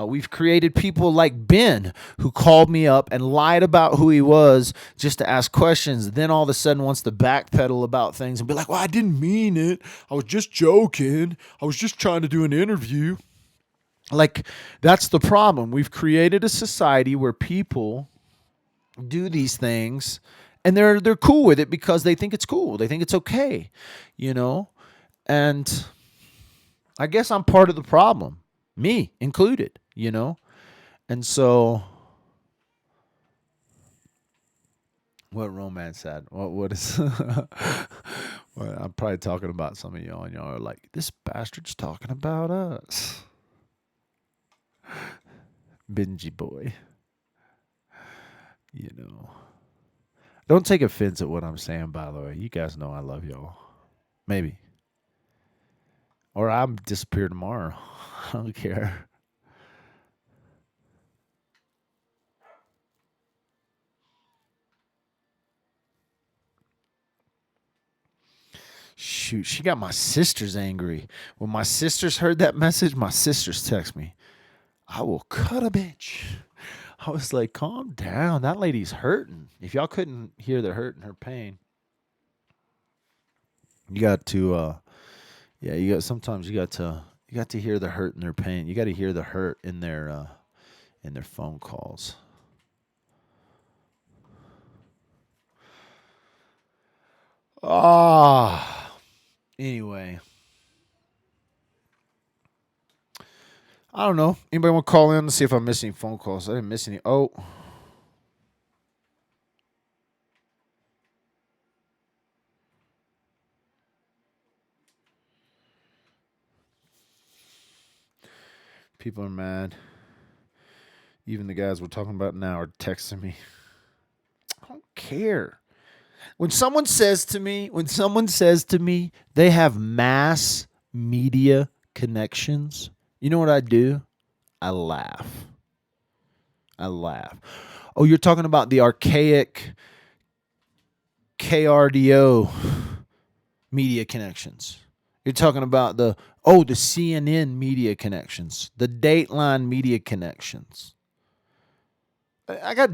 We've created people like Ben, who called me up and lied about who he was just to ask questions. Then all of a sudden wants to backpedal about things and be like, well, I didn't mean it. I was just joking. I was just trying to do an interview. Like, that's the problem. We've created a society where people do these things and they're cool with it because they think it's cool. They think it's okay, you know? And I guess I'm part of the problem, me included, you know? And so what romance had? What is well, I'm probably talking about some of y'all and y'all are like, this bastard's talking about us. Benji boy. You know. Don't take offense at what I'm saying, by the way. You guys know I love y'all. Maybe. Or I'm disappear tomorrow. I don't care. Shoot, she got my sisters angry. When my sisters heard that message, my sisters text me, I will cut a bitch. I was like, calm down. That lady's hurting. If y'all couldn't hear the hurt and her pain, you got to yeah, sometimes you got to hear the hurt and their pain. You got to hear the hurt in their phone calls. Ah, anyway, I don't know. Anybody want to call in to see if I'm missing phone calls? I didn't miss any. Oh, people are mad. Even the guys we're talking about now are texting me. I don't care. When someone says to me they have mass media connections, you know what I do? I laugh. I laugh. Oh, you're talking about the archaic KRDO media connections. You're talking about the CNN media connections, the Dateline media connections. I got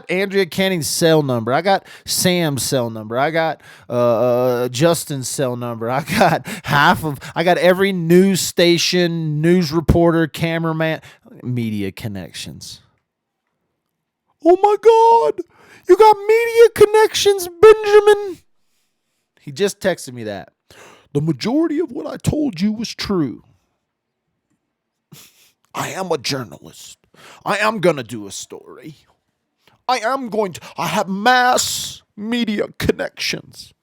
Andrea Canning's cell number. I got Sam's cell number. I got Justin's cell number. I got every news station, news reporter, cameraman, media connections. Oh my God, you got media connections, Benjamin. He just texted me that. The majority of what I told you was true. I am a journalist. I am going to do a story. I have mass media connections.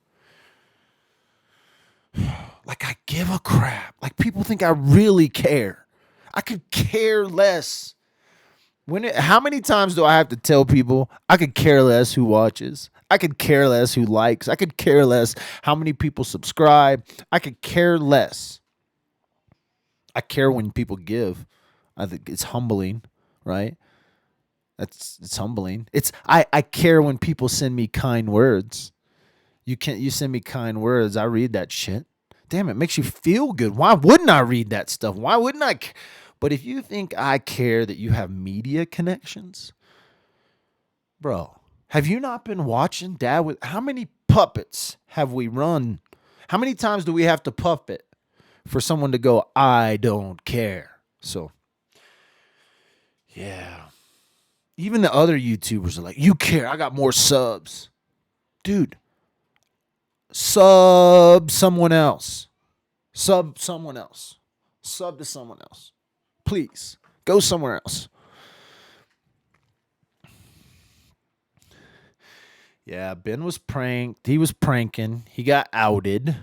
Like I give a crap. Like people think I really care. I could care less. How many times do I have to tell people I could care less who watches? I could care less who likes. I could care less how many people subscribe. I could care less. I care when people give. I think it's humbling, right? It's humbling. I care when people send me kind words. You send me kind words, I read that shit. Damn, it makes you feel good. Why wouldn't I read that stuff? Why wouldn't I? But if you think I care that you have media connections, bro, have you not been watching Dad with how many puppets have we run? How many times do we have to puppet for someone to go, I don't care? So, yeah. Even the other YouTubers are like, you care. I got more subs. Dude, sub someone else. Sub someone else. Sub to someone else. Please go somewhere else. Yeah, Ben was pranked. He was pranking. He got outed,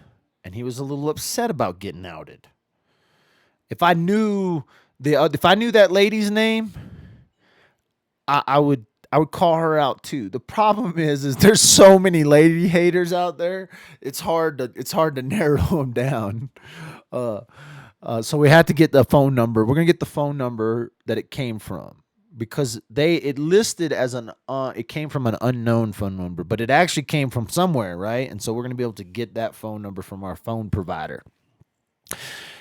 and he was a little upset about getting outed. If I knew if I knew that lady's name, I would call her out too. The problem is there's so many lady haters out there. It's hard to narrow them down. Uh, so we had to get the phone number. We're gonna get the phone number that it came from because it listed as it came from an unknown phone number, but it actually came from somewhere, right? And so we're gonna be able to get that phone number from our phone provider,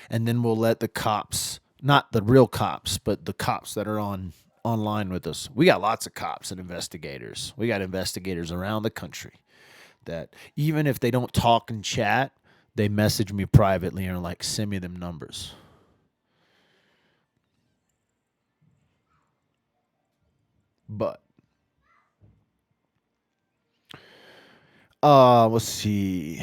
and then we'll let the cops, not the real cops, but the cops that are online with us. We got lots of cops and investigators. We got investigators around the country that even if they don't talk and chat, they message me privately and are like, send me them numbers. But let's see.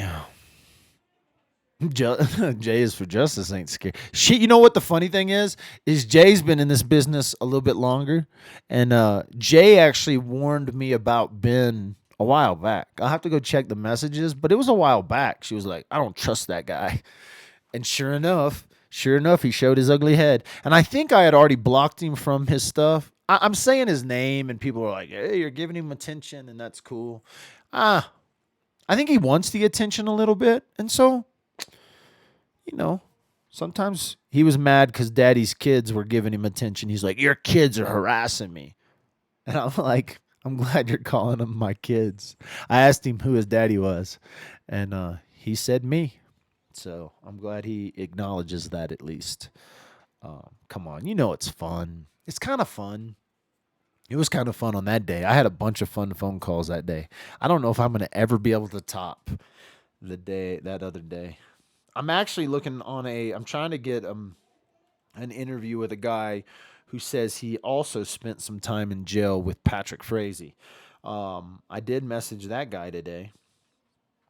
Jay is for justice ain't scared. Shit, you know what the funny thing is Jay's been in this business a little bit longer, and Jay actually warned me about Ben a while back. I'll have to go check the messages, but it was a while back. She was like, "I don't trust that guy," and sure enough, he showed his ugly head. And I think I had already blocked him from his stuff. I'm saying his name, and people are like, "Hey, you're giving him attention, and that's cool." Ah, I think he wants the attention a little bit, and so you know, sometimes he was mad because daddy's kids were giving him attention. He's like, your kids are harassing me. And I'm like, I'm glad you're calling them my kids. I asked him who his daddy was, and he said me. So I'm glad he acknowledges that at least. Come on, you know it's fun. It's kind of fun. It was kind of fun on that day. I had a bunch of fun phone calls that day. I don't know if I'm going to ever be able to top that other day. I'm actually looking on I'm trying to get an interview with a guy who says he also spent some time in jail with Patrick Frazee. I did message that guy today,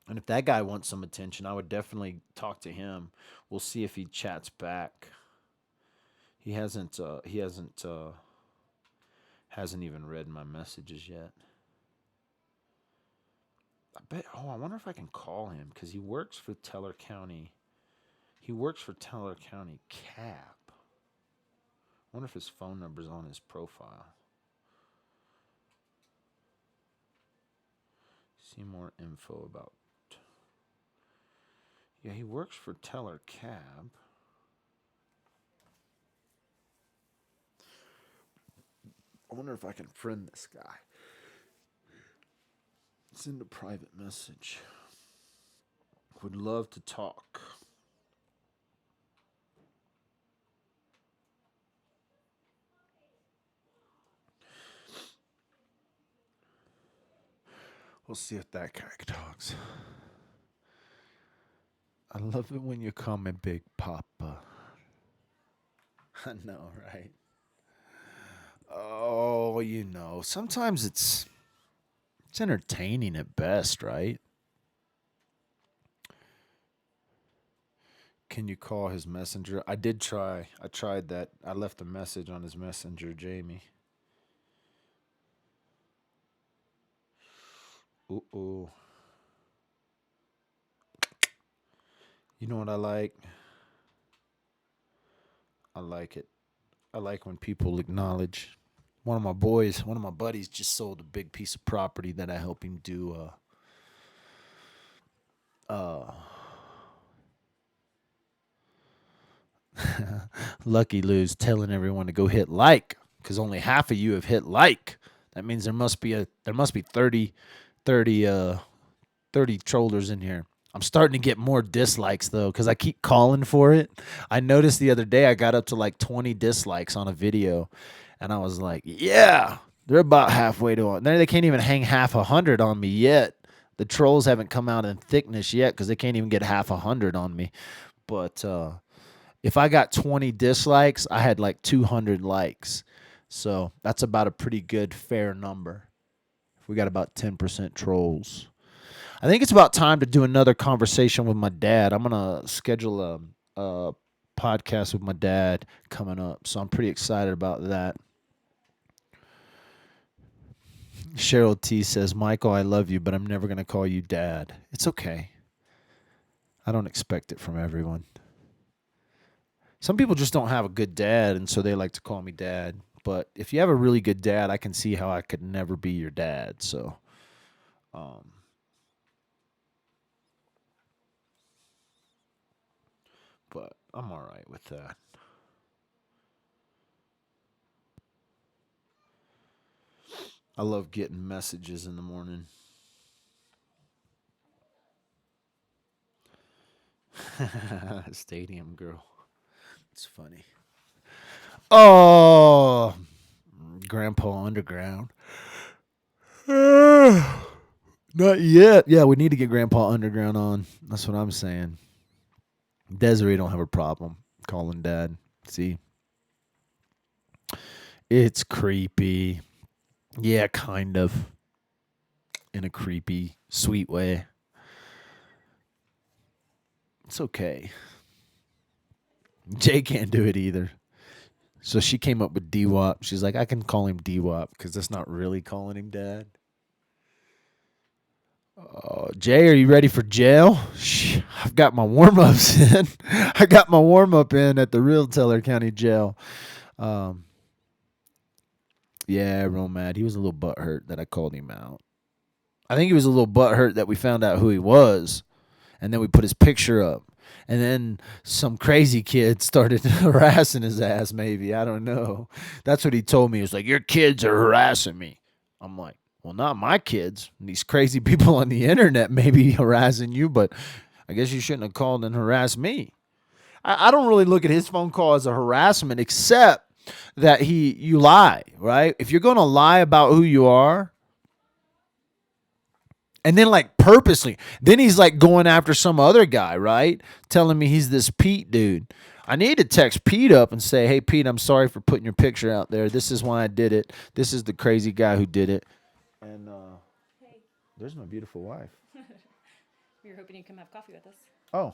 and if that guy wants some attention, I would definitely talk to him. We'll see if he chats back. He hasn't. Hasn't even read my messages yet. I bet. Oh, I wonder if I can call him because he works for Teller County. He works for Teller County Cap. I wonder if his phone number's on his profile. See more info about. Yeah, he works for Teller Cab. I wonder if I can friend this guy. Send a private message. Would love to talk. We'll see if that guy talks. I love it when you call me Big Papa. I know, right? Oh, sometimes it's entertaining at best, right? Can you call his messenger? I did try. I tried that. I left a message on his messenger, Jamie. Ooh. You know what I like? I like it. I like when people acknowledge. One of my buddies just sold a big piece of property that I help him do uh Lucky Lou's telling everyone to go hit like because only half of you have hit like. That means there must be 30 trollers in here. I'm starting to get more dislikes though because I keep calling for it. I noticed the other day I got up to like 20 dislikes on a video, and I was like, yeah, they're about halfway to it. They can't even hang half 100 on me yet. The trolls haven't come out in thickness yet because they can't even get half 100 on me. But if I got 20 dislikes, I had like 200 likes. So that's about a pretty good fair number. We got about 10% trolls. I think it's about time to do another conversation with my dad. I'm going to schedule a podcast with my dad coming up. So I'm pretty excited about that. Cheryl T says, Michael, I love you, but I'm never going to call you dad. It's okay. I don't expect it from everyone. Some people just don't have a good dad, and so they like to call me dad. But if you have a really good dad, I can see how I could never be your dad. So, but I'm all right with that. I love getting messages in the morning. Stadium girl. It's funny. Oh, Grandpa Underground. Not yet. Yeah, we need to get Grandpa Underground on. That's what I'm saying. Desiree don't have a problem calling Dad. See, it's creepy. Yeah, kind of. In a creepy, sweet way. It's okay. Jay can't do it either. So she came up with D-Wop. She's like, I can call him D-Wop because that's not really calling him Dad. Jay, are you ready for jail? I've got my warm-ups in. I got my warm-up in at the real Teller County Jail. Um, yeah, real mad. He was a little butthurt that I called him out. I think he was a little butthurt that we found out who he was, and then we put his picture up. And then some crazy kid started harassing his ass, maybe. I don't know. That's what he told me. He was like, your kids are harassing me. I'm like, well, not my kids. These crazy people on the internet may be harassing you, but I guess you shouldn't have called and harassed me. I don't really look at his phone call as a harassment, except that you lie, right? If you're going to lie about who you are, and then like purposely, then he's like going after some other guy, right? Telling me he's this Pete dude. I need to text Pete up and say, hey, Pete, I'm sorry for putting your picture out there. This is why I did it. This is the crazy guy who did it. And Hey, there's my beautiful wife. we were hoping you'd come have coffee with us. Oh,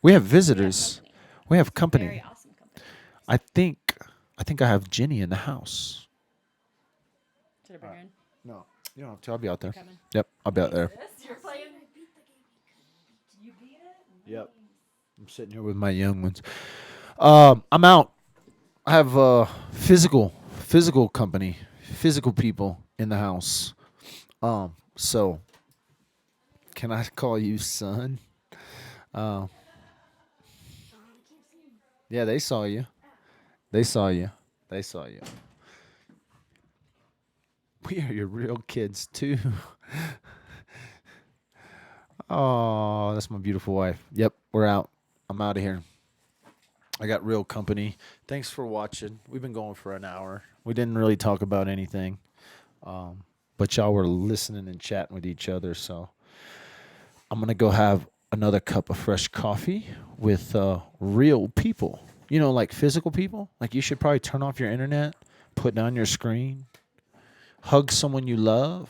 we have We have visitors. company. We have Very company. awesome company. I think I have Jenny in the house. Should I bring her in? No, you don't have to. I'll be out there. Coming. Yep, I'll be out there. You're playing. You beat it. Yep. I'm sitting here with my young ones. I'm out. I have physical company, physical people in the house. So can I call you son? Um, yeah, they saw you. They saw you. They saw you. We are your real kids too. Oh, that's my beautiful wife. Yep, we're out. I'm out of here. I got real company. Thanks for watching. We've been going for an hour. We didn't really talk about anything, but y'all were listening and chatting with each other. So I'm gonna go have another cup of fresh coffee with real people. You know, like physical people. Like you should probably turn off your internet, put down your screen, hug someone you love,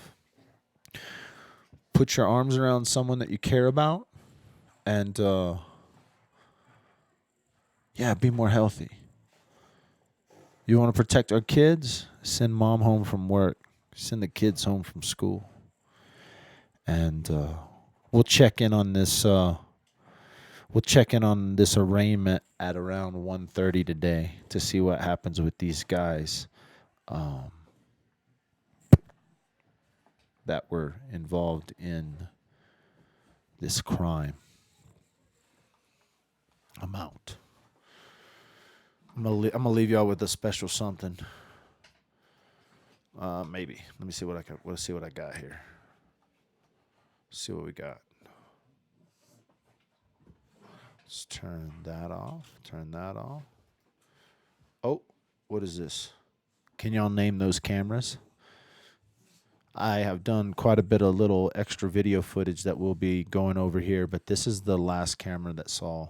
put your arms around someone that you care about, and yeah, be more healthy. You want to protect our kids? Send mom home from work. Send the kids home from school, and we'll check in on this. We'll check in on this arraignment at around 1:30 today to see what happens with these guys that were involved in this crime. I'm out. I'm gonna leave y'all with a special something. Maybe. Let me see what I can. Let's see what I got here. See what we got. Let's turn that off. Turn that off. Oh, what is this? Can y'all name those cameras? I have done quite a bit of little extra video footage that we'll be going over here, but this is the last camera that saw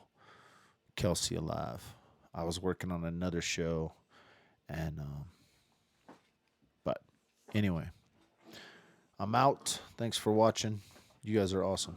Kelsey alive. I was working on another show, and but anyway, I'm out. Thanks for watching. You guys are awesome.